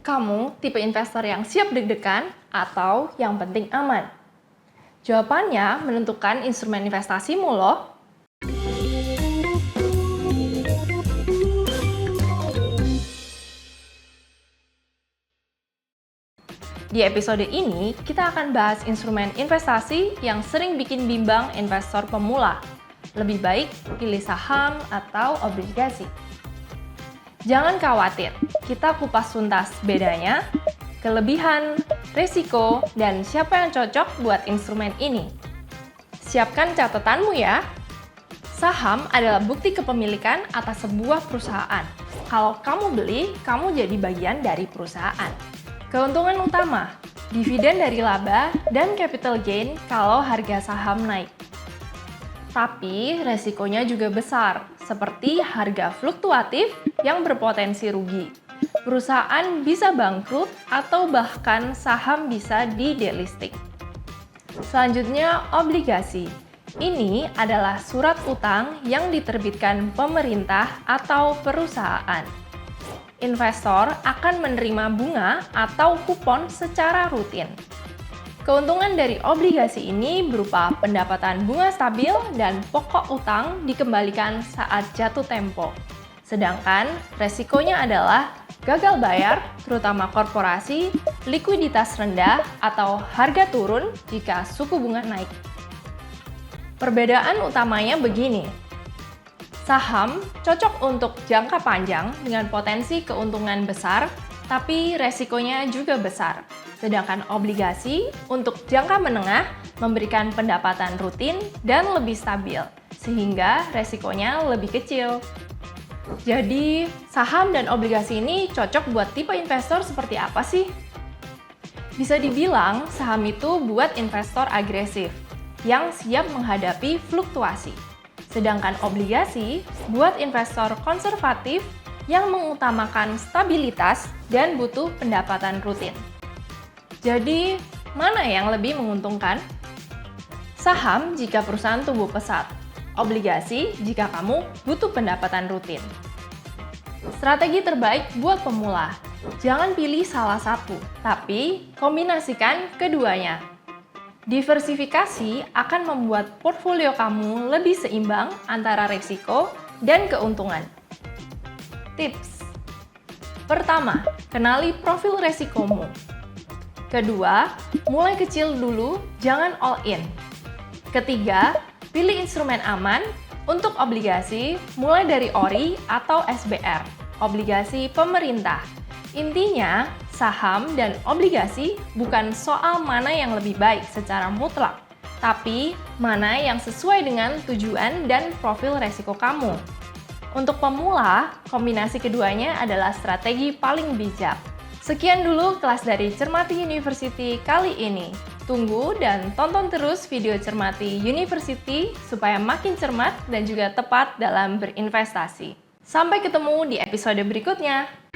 Kamu tipe investor yang siap deg-degan atau yang penting aman? Jawabannya menentukan instrumen investasimu loh. Di episode ini, kita akan bahas instrumen investasi yang sering bikin bimbang investor pemula. Lebih baik pilih saham atau obligasi. Jangan khawatir, kita kupas tuntas bedanya, kelebihan, risiko, dan siapa yang cocok buat instrumen ini. Siapkan catatanmu ya. Saham adalah bukti kepemilikan atas sebuah perusahaan. Kalau kamu beli, kamu jadi bagian dari perusahaan. Keuntungan utama, dividen dari laba, dan capital gain kalau harga saham naik. Tapi resikonya juga besar, seperti harga fluktuatif yang berpotensi rugi. Perusahaan bisa bangkrut atau bahkan saham bisa di-delisting. Selanjutnya, obligasi. Ini adalah surat utang yang diterbitkan pemerintah atau perusahaan. Investor akan menerima bunga atau kupon secara rutin. Keuntungan dari obligasi ini berupa pendapatan bunga stabil dan pokok utang dikembalikan saat jatuh tempo. Sedangkan resikonya adalah gagal bayar, terutama korporasi, likuiditas rendah, atau harga turun jika suku bunga naik. Perbedaan utamanya begini. Saham cocok untuk jangka panjang dengan potensi keuntungan besar, tapi resikonya juga besar. Sedangkan obligasi untuk jangka menengah memberikan pendapatan rutin dan lebih stabil, sehingga resikonya lebih kecil. Jadi, saham dan obligasi ini cocok buat tipe investor seperti apa sih? Bisa dibilang saham itu buat investor agresif, yang siap menghadapi fluktuasi. Sedangkan obligasi buat investor konservatif yang mengutamakan stabilitas dan butuh pendapatan rutin. Jadi, mana yang lebih menguntungkan? Saham jika perusahaan tumbuh pesat, obligasi jika kamu butuh pendapatan rutin. Strategi terbaik buat pemula, jangan pilih salah satu, tapi kombinasikan keduanya. Diversifikasi akan membuat portfolio kamu lebih seimbang antara risiko dan keuntungan. Tips: pertama, kenali profil resikomu. Kedua, mulai kecil dulu, jangan all in. Ketiga, pilih instrumen aman. Untuk obligasi, mulai dari ORI atau SBR, obligasi pemerintah. Intinya, saham dan obligasi bukan soal mana yang lebih baik secara mutlak, tapi mana yang sesuai dengan tujuan dan profil resiko kamu. Untuk pemula, kombinasi keduanya adalah strategi paling bijak. Sekian dulu kelas dari Cermati University kali ini. Tunggu dan tonton terus video Cermati University supaya makin cermat dan juga tepat dalam berinvestasi. Sampai ketemu di episode berikutnya.